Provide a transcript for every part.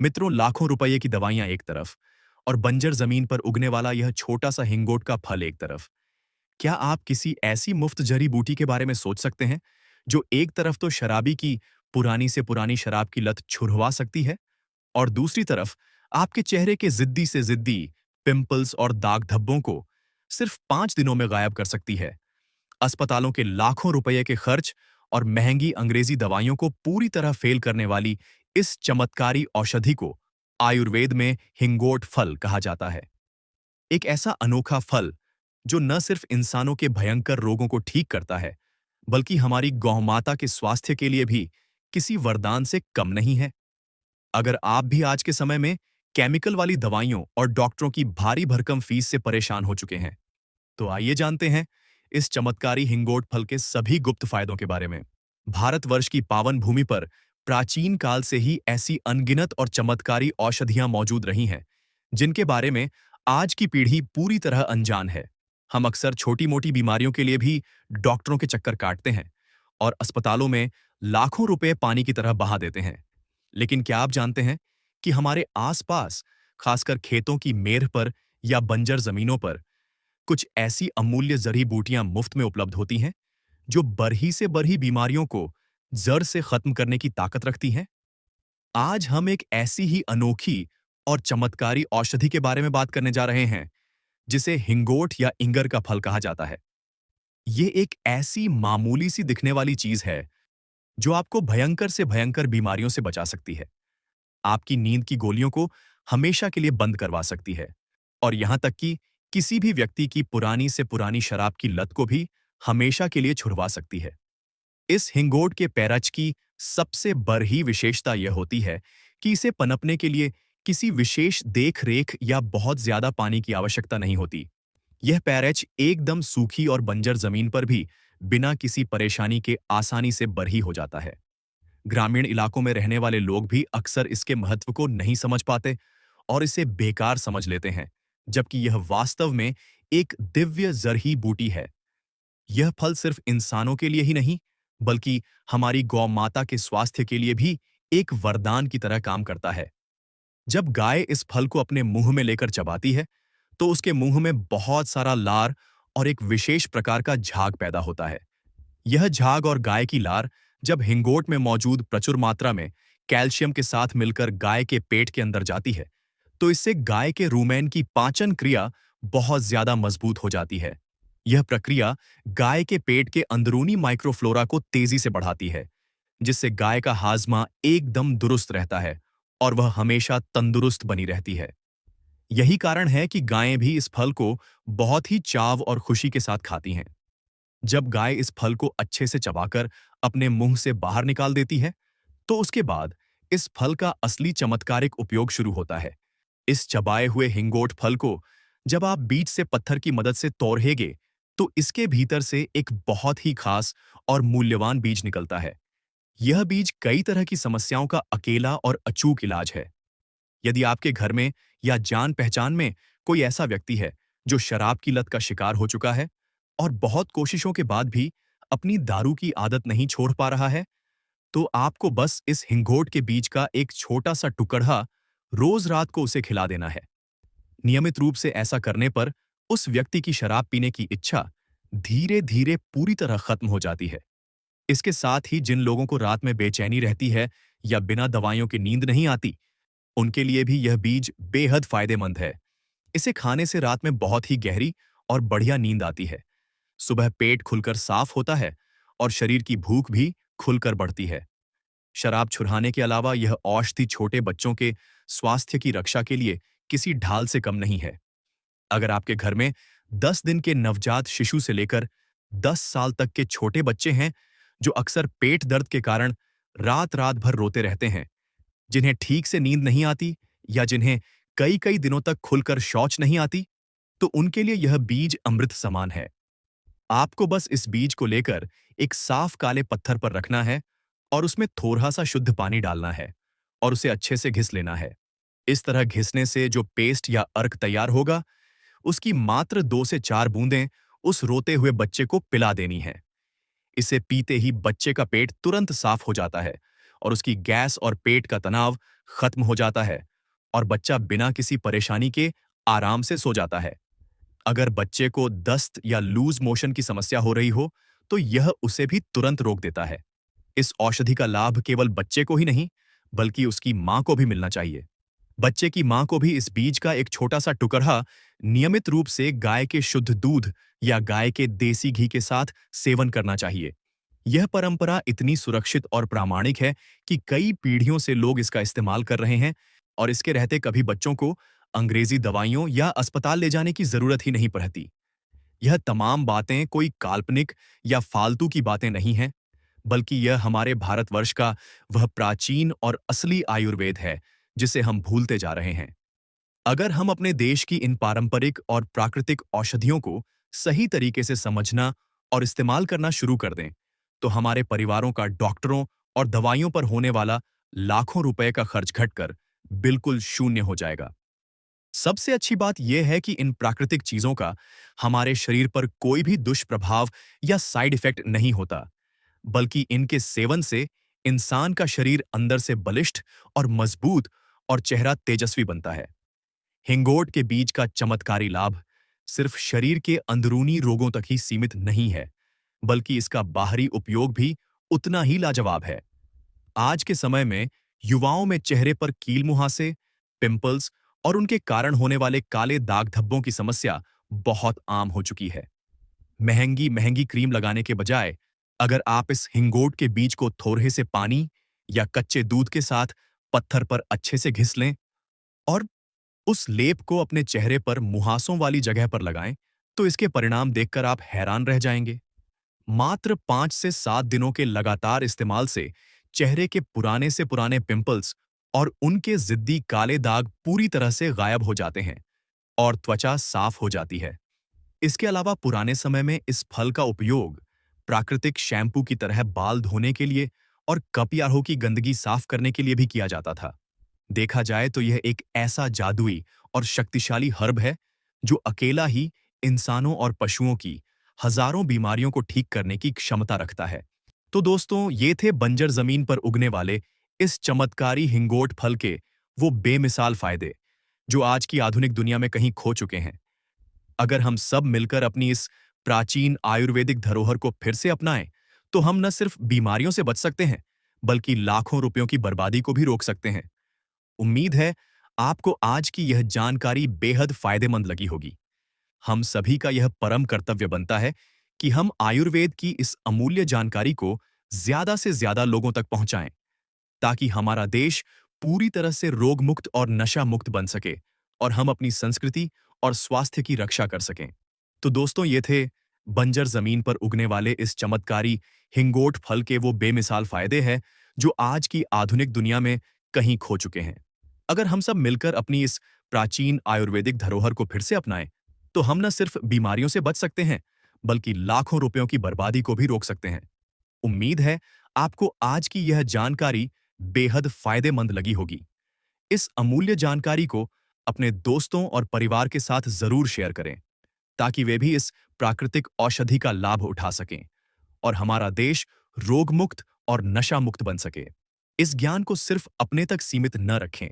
मित्रों, लाखों रुपए की दवाइयां एक तरफ और बंजर जमीन पर उगने वाला यह छोटा सा हिंगोट का फल एक तरफ। क्या आप किसी ऐसी मुफ्त जड़ी बूटी के बारे में सोच सकते हैं जो एक तरफ तो शराबी की पुरानी से पुरानी शराब की लत छुड़वा सकती है और दूसरी तरफ आपके चेहरे के जिद्दी से जिद्दी पिंपल्स और दाग धब्बों को सिर्फ 5 दिनों में गायब कर सकती है। अस्पतालों के लाखों रुपए के खर्च और महंगी अंग्रेजी दवाइयों को पूरी तरह फेल करने वाली इस चमत्कारी औषधि को आयुर्वेद में हिंगोट फल कहा जाता है। एक ऐसा अनोखा फल जो न सिर्फ इंसानों के भयंकर रोगों को ठीक करता है, बल्कि हमारी गौमाता के स्वास्थ्य के लिए भी किसी वरदान से कम नहीं है। अगर आप भी आज के समय में केमिकल वाली दवाइयों और डॉक्टरों की भारी भरकम फीस से परेशान हो चुके हैं, तो आइए जानते हैं इस चमत्कारी हिंगोट फल के सभी गुप्त फायदों के बारे में। भारतवर्ष की पावन भूमि पर प्राचीन काल से ही ऐसी अनगिनत और चमत्कारी औषधियां मौजूद रही हैं, जिनके बारे में आज की पीढ़ी पूरी तरह अनजान है। हम अक्सर छोटी-मोटी बीमारियों के लिए भी डॉक्टरों के चक्कर काटते हैं और अस्पतालों में लाखों रुपए पानी की तरह बहा देते हैं। लेकिन क्या आप जानते हैं कि हमारे आसपास, खासकर खेतों की मेड़ पर या बंजर जमीनों पर, कुछ ऐसी अमूल्य जड़ी बूटियां मुफ्त में उपलब्ध होती हैं जो बरही से बरही बीमारियों को जड़ से खत्म करने की ताकत रखती हैं। आज हम एक ऐसी ही अनोखी और चमत्कारी औषधि के बारे में बात करने जा रहे हैं जिसे हिंगोट या इंगर का फल कहा जाता है। ये एक ऐसी मामूली सी दिखने वाली चीज है जो आपको भयंकर से भयंकर बीमारियों से बचा सकती है, आपकी नींद की गोलियों को हमेशा के लिए बंद करवा सकती है और यहां तक कि किसी भी व्यक्ति की पुरानी से पुरानी शराब की लत को भी हमेशा के लिए छुड़वा सकती है। इस हिंगोट के पैरच की सबसे बड़ी विशेषता यह होती है कि इसे पनपने के लिए किसी विशेष देख-रेख या बहुत ज्यादा पानी की आवश्यकता नहीं होती। यह पैरेच एकदम सूखी और बंजर जमीन पर भी बिना किसी परेशानी के आसानी से बरही हो जाता है। ग्रामीण इलाकों में रहने वाले लोग भी अक्सर इसके महत्व को नहीं समझ पाते और इसे बेकार समझ लेते हैं, जबकि यह वास्तव में एक दिव्य जरही बूटी है। यह फल सिर्फ इंसानों के लिए ही नहीं, बल्कि हमारी गौ माता के स्वास्थ्य के लिए भी एक वरदान की तरह काम करता है। जब गाय इस फल को अपने मुंह में लेकर चबाती है, तो उसके मुंह में बहुत सारा लार और एक विशेष प्रकार का झाग पैदा होता है। यह झाग और गाय की लार जब हिंगोट में मौजूद प्रचुर मात्रा में कैल्शियम के साथ मिलकर गाय के पेट के अंदर जाती है, तो इससे गाय के रूमेन की पाचन क्रिया बहुत ज्यादा मजबूत हो जाती है। यह प्रक्रिया गाय के पेट के अंदरूनी माइक्रोफ्लोरा को तेजी से बढ़ाती है, जिससे गाय का हाजमा एकदम दुरुस्त रहता है और वह हमेशा तंदुरुस्त बनी रहती है। यही कारण है कि गायें भी इस फल को बहुत ही चाव और खुशी के साथ खाती हैं। जब गाय इस फल को अच्छे से चबाकर अपने मुंह से बाहर निकाल देती है, तो उसके बाद इस फल का असली चमत्कारिक उपयोग शुरू होता है। इस चबाए हुए हिंगोट फल को जब आप बीज से पत्थर की मदद से तोड़ेंगे, तो इसके भीतर से एक बहुत ही खास और मूल्यवान बीज निकलता है। यह बीज कई तरह की समस्याओं का अकेला और अचूक इलाज है। यदि आपके घर में या जान पहचान में कोई ऐसा व्यक्ति है जो शराब की लत का शिकार हो चुका है और बहुत कोशिशों के बाद भी अपनी दारू की आदत नहीं छोड़ पा रहा है, तो आपको बस इस हिंगोट के बीज का एक छोटा सा टुकड़ा रोज रात को उसे खिला देना है। नियमित रूप से ऐसा करने पर उस व्यक्ति की शराब पीने की इच्छा धीरे धीरे पूरी तरह खत्म हो जाती है। इसके साथ ही जिन लोगों को रात में बेचैनी रहती है या बिना दवाइयों की नींद नहीं आती, उनके लिए भी यह बीज बेहद फायदेमंद है। इसे खाने से रात में बहुत ही गहरी और बढ़िया नींद आती है। सुबह पेट खुलकर साफ होता है और शरीर की भूख भी खुलकर बढ़ती है। शराब छुड़ाने के अलावा यह औषधि छोटे बच्चों के स्वास्थ्य की रक्षा के लिए किसी ढाल से कम नहीं है। अगर आपके घर में 10 दिन के नवजात शिशु से लेकर 10 साल तक के छोटे बच्चे हैं, जो अक्सर पेट दर्द के कारण रात रात भर रोते रहते हैं, जिन्हें ठीक से नींद नहीं आती या जिन्हें कई कई दिनों तक खुलकर शौच नहीं आती, तो उनके लिए यह बीज अमृत समान है। आपको बस इस बीज को लेकर एक साफ काले पत्थर पर रखना है और उसमें थोड़ा सा शुद्ध पानी डालना है और उसे अच्छे से घिस लेना है। इस तरह घिसने से जो पेस्ट या अर्क तैयार होगा, उसकी मात्र 2 से 4 बूंदें उस रोते हुए बच्चे को पिला देनी है। इसे पीते ही बच्चे का पेट तुरंत साफ हो जाता है और उसकी गैस और पेट का तनाव खत्म हो जाता है और बच्चा बिना किसी परेशानी के आराम से सो जाता है। अगर बच्चे को दस्त या लूज मोशन की समस्या हो रही हो, तो यह उसे भी तुरंत रोक देता है। इस औषधि का लाभ केवल बच्चे को ही नहीं, बल्कि उसकी मां को भी मिलना चाहिए। बच्चे की मां को भी इस बीज का एक छोटा सा टुकड़ा नियमित रूप से गाय के शुद्ध दूध या गाय के देसी घी के साथ सेवन करना चाहिए। यह परंपरा इतनी सुरक्षित और प्रामाणिक है कि कई पीढ़ियों से लोग इसका इस्तेमाल कर रहे हैं और इसके रहते कभी बच्चों को अंग्रेजी दवाइयों या अस्पताल ले जाने की जरूरत ही नहीं पड़ती। यह तमाम बातें कोई काल्पनिक या फालतू की बातें नहीं हैं, बल्कि यह हमारे भारतवर्ष का वह प्राचीन और असली आयुर्वेद है जिसे हम भूलते जा रहे हैं। अगर हम अपने देश की इन पारंपरिक और प्राकृतिक औषधियों को सही तरीके से समझना और इस्तेमाल करना शुरू कर दें, तो हमारे परिवारों का डॉक्टरों और दवाइयों पर होने वाला लाखों रुपए का खर्च घटकर बिल्कुल शून्य हो जाएगा। सबसे अच्छी बात यह है कि इन प्राकृतिक चीजों का हमारे शरीर पर कोई भी दुष्प्रभाव या साइड इफेक्ट नहीं होता, बल्कि इनके सेवन से इंसान का शरीर अंदर से बलिष्ठ और मजबूत और चेहरा तेजस्वी बनता है। हिंगोट के बीज का चमत्कारी लाभ सिर्फ शरीर के अंदरूनी रोगों तक ही सीमित नहीं है, बल्कि इसका बाहरी उपयोग भी उतना ही लाजवाब है। आज के समय में युवाओं में चेहरे पर कील मुहासे, पिंपल्स और उनके कारण होने वाले काले दाग धब्बों की समस्या बहुत आम हो चुकी है। महंगी महंगी क्रीम लगाने के बजाय अगर आप इस हिंगोट के बीज को थोड़े से पानी या कच्चे दूध के साथ पत्थर पर अच्छे से घिस लें और उस लेप को अपने चेहरे पर मुहासों वाली जगह पर लगाएं, तो इसके परिणाम देखकर आप हैरान रह जाएंगे। मात्र 5 से 7 दिनों के लगातार इस्तेमाल से चेहरे के पुराने से पुराने पिंपल्स और उनके जिद्दी काले दाग पूरी तरह से गायब हो जाते हैं और त्वचा साफ हो जाती है। इसके अलावा पुराने समय में इस फल का उपयोग प्राकृतिक शैम्पू की तरह बाल धोने के लिए और कपयाहों की गंदगी साफ करने के लिए भी किया जाता था। देखा जाए तो यह एक ऐसा जादुई और शक्तिशाली हर्ब है जो अकेला ही इंसानों और पशुओं की हजारों बीमारियों को ठीक करने की क्षमता रखता है। तो दोस्तों, ये थे बंजर जमीन पर उगने वाले इस चमत्कारी हिंगोट फल के वो बेमिसाल फायदे जो आज की आधुनिक दुनिया में कहीं खो चुके हैं। अगर हम सब मिलकर अपनी इस प्राचीन आयुर्वेदिक धरोहर को फिर से अपनाएं, तो हम न सिर्फ बीमारियों से बच सकते हैं, बल्कि लाखों रुपयों की बर्बादी को भी रोक सकते हैं। उम्मीद है आपको आज की यह जानकारी बेहद फायदेमंद लगी होगी। हम सभी का यह परम कर्तव्य बनता है कि हम आयुर्वेद की इस अमूल्य जानकारी को ज्यादा से ज्यादा लोगों तक पहुंचाएं, ताकि हमारा देश पूरी तरह से रोग मुक्त और नशा मुक्त बन सके और हम अपनी संस्कृति और स्वास्थ्य की रक्षा कर सकें। तो दोस्तों, ये थे बंजर जमीन पर उगने वाले इस चमत्कारी हिंगोट फल के वो बेमिसाल फायदे हैं जो आज की आधुनिक दुनिया में कहीं खो चुके हैं। अगर हम सब मिलकर अपनी इस प्राचीन आयुर्वेदिक धरोहर को फिर से अपनाएं, तो हम न सिर्फ बीमारियों से बच सकते हैं, बल्कि लाखों रुपयों की बर्बादी को भी रोक सकते हैं। उम्मीद है आपको आज की यह जानकारी बेहद फायदेमंद लगी होगी। इस अमूल्य जानकारी को अपने दोस्तों और परिवार के साथ जरूर शेयर करें, ताकि वे भी इस प्राकृतिक औषधि का लाभ उठा सकें और हमारा देश रोग मुक्त और नशा मुक्त बन सके। इस ज्ञान को सिर्फ अपने तक सीमित न रखें,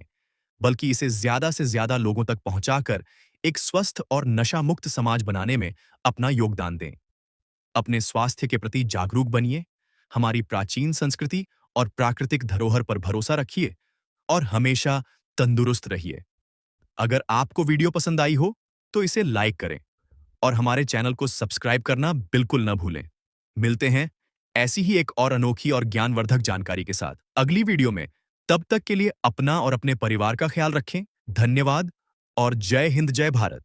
बल्कि इसे ज्यादा से ज्यादा लोगों तक पहुंचाकर एक स्वस्थ और नशा मुक्त समाज बनाने में अपना योगदान दें। अपने स्वास्थ्य के प्रति जागरूक बनिए, हमारी प्राचीन संस्कृति और प्राकृतिक धरोहर पर भरोसा रखिए और हमेशा तंदुरुस्त रहिए। अगर आपको वीडियो पसंद आई हो, तो इसे लाइक करें और हमारे चैनल को सब्सक्राइब करना बिल्कुल न भूलें। मिलते हैं ऐसी ही एक और अनोखी और ज्ञानवर्धक जानकारी के साथ अगली वीडियो में। तब तक के लिए अपना और अपने परिवार का ख्याल रखें। धन्यवाद और जय हिंद, जय भारत।